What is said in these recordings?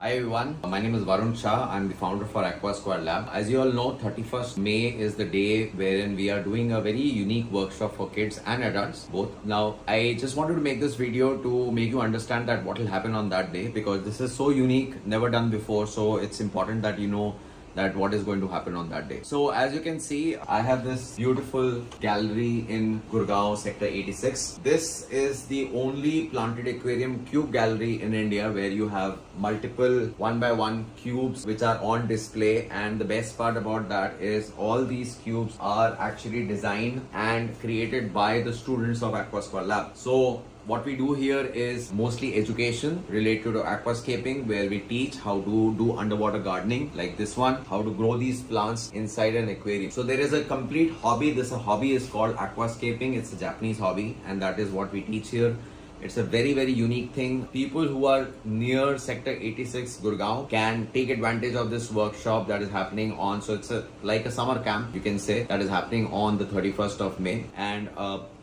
Hi everyone, my name is Varun Shah. I'm the founder for Aqua Squad Lab. As you all know, 31st May is the day wherein we are doing a very unique workshop for kids and adults both. Now, I just wanted to make this video to make you understand that what will happen on that day, because this is so unique, never done before. So it's important that you know that what is going to happen on that day. So as you can see, I have this beautiful gallery in Gurgaon sector 86. This is the only planted aquarium cube gallery in India where you have multiple one by one cubes which are on display, and the best part about that is all these cubes are actually designed and created by the students of Aqua Squad Lab. So what we do here is mostly education related to aquascaping, where we teach how to do underwater gardening like this one, how to grow these plants inside an aquarium. So there is a complete hobby. This hobby is called aquascaping. It's a Japanese hobby, and that is what we teach here. It's a very, very unique thing. People who are near sector 86 Gurgaon can take advantage of this workshop that is happening on, so it's like a summer camp, you can say, that is happening on the 31st of May. And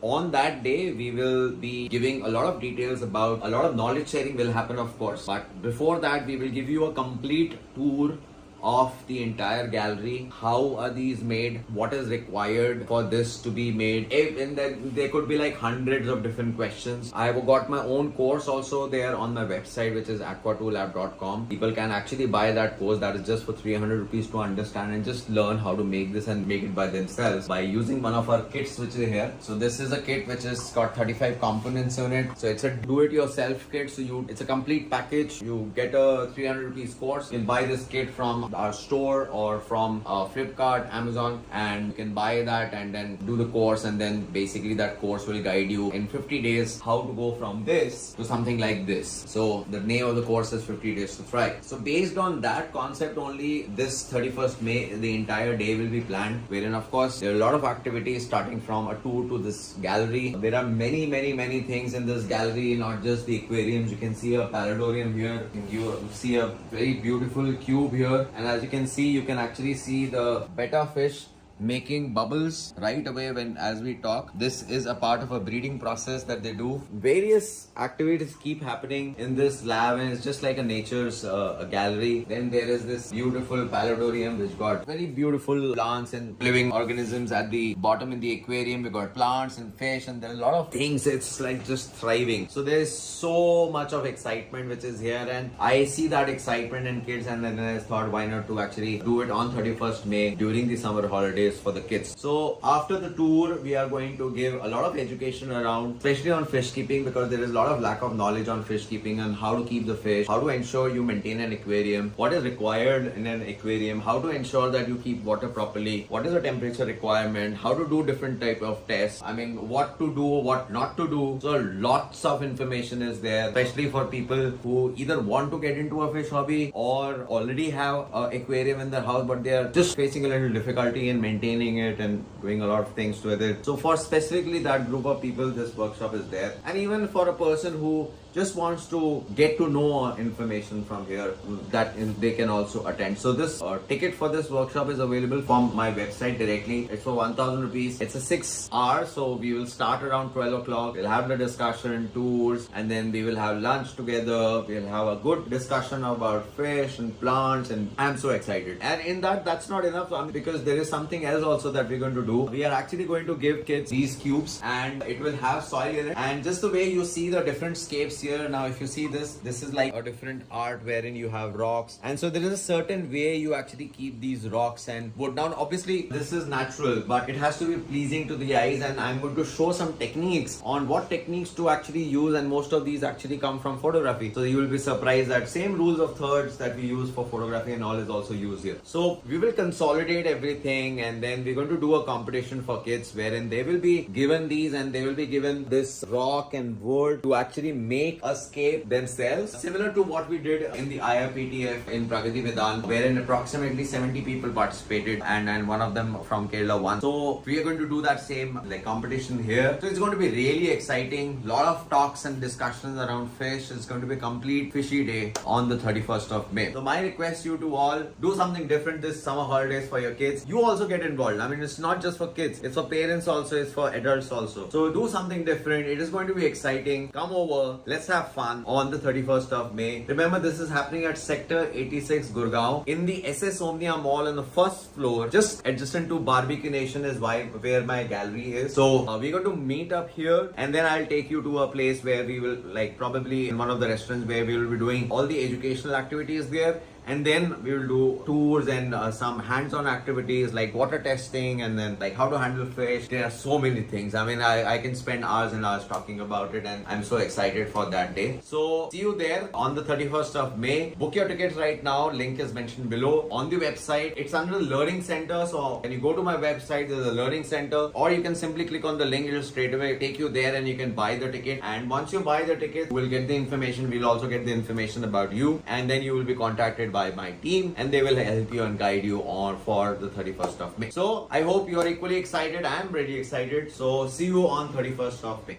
on that day, we will be giving a lot of details about, a lot of knowledge sharing will happen, of course. But before that, we will give you a complete tour of the entire gallery. How are these made? What is required for this to be made? And then there could be like hundreds of different questions. I have got my own course also there on my website, which is aqua2lab.com. People can actually buy that course. That is just for 300 rupees to understand and just learn how to make this and make it by themselves by using one of our kits which is here. So this is a kit which has got 35 components in it. So it's a do-it-yourself kit. So it's a complete package. You get a 300 rupees course. You can buy this kit from our store or from Flipkart, Amazon, and you can buy that and then do the course, and then basically that course will guide you in 50 days how to go from this to something like this. So the name of the course is 50 Days to Fry. So based on that concept only, this 31st May, the entire day will be planned, wherein of course there are a lot of activities starting from a tour to this gallery. There are many things in this gallery, not just the aquariums. You can see a paludarium here, you see a very beautiful cube here. And as you can see, you can actually see the betta fish making bubbles right away as we talk. This is a part of a breeding process that they do. Various activities keep happening in this lab, and it's just like a nature's a gallery. Then there is this beautiful paludarium which got very beautiful plants and living organisms at the bottom in the aquarium. We got plants and fish, and there are a lot of things. It's like just thriving. So there's so much of excitement which is here, and I see that excitement in kids, and then I thought why not to actually do it on 31st May during the summer holidays for the kids. So after the tour, we are going to give a lot of education around, especially on fish keeping, because there is a lot of lack of knowledge on fish keeping and how to keep the fish, how to ensure you maintain an aquarium, what is required in an aquarium, how to ensure that you keep water properly, what is the temperature requirement, how to do different type of tests, I mean what to do, what not to do. So lots of information is there, especially for people who either want to get into a fish hobby or already have an aquarium in their house, but they are just facing a little difficulty in maintaining it and doing a lot of things with it. So for specifically that group of people, this workshop is there. And even for a person who just wants to get to know information from here, that they can also attend. So this ticket for this workshop is available from my website directly. It's for 1000 rupees. It's a 6 hours. So we will start around 12 o'clock. We'll have the discussion, tours, and then we will have lunch together. We'll have a good discussion about fish and plants, and I'm so excited. And in that's not enough, because there is something else also that we're going to do. We are actually going to give kids these cubes, and it will have soil in it. And just the way you see the different scapes here, now if you see this is like a different art wherein you have rocks, and so there is a certain way you actually keep these rocks and wood. Now obviously this is natural, but it has to be pleasing to the eyes, and I'm going to show some techniques on what techniques to actually use, and most of these actually come from photography. So you will be surprised that same rules of thirds that we use for photography and all is also used here. So we will consolidate everything, and then we're going to do a competition for kids wherein they will be given these, and they will be given this rock and wood to actually make a scape themselves, similar to what we did in the IRPTF in Pragati Vedant, wherein approximately 70 people participated, and one of them from Kerala won. So we are going to do that same like competition here. So it's going to be really exciting. Lot of talks and discussions around fish. It's going to be a complete fishy day on the 31st of May. So my request you to all, do something different this summer holidays for your kids. You also get involved. I mean, it's not just for kids, it's for parents also, it's for adults also. So do something different. It is going to be exciting. Come over, let's let's have fun on the 31st of May. Remember, this is happening at Sector 86 Gurgaon in the SS Omnia Mall on the first floor, just adjacent to Barbecue Nation is where my gallery is. So we're going to meet up here, and then I'll take you to a place where we will, like, probably in one of the restaurants where we will be doing all the educational activities there. And then we will do tours and some hands-on activities like water testing, and then like how to handle fish. There are so many things. I mean, I can spend hours and hours talking about it, and I'm so excited for that day. So see you there on the 31st of May. Book your tickets right now. Link is mentioned below on the website. It's under the Learning Center. So when you go to my website, there's a Learning Center, or you can simply click on the link. It'll straight away take you there, and you can buy the ticket. And once you buy the ticket, we'll get the information. We'll also get the information about you, and then you will be contacted by my team, and they will help you and guide you on for the 31st of May. So I hope you are equally excited. I am really excited. So see you on 31st of May.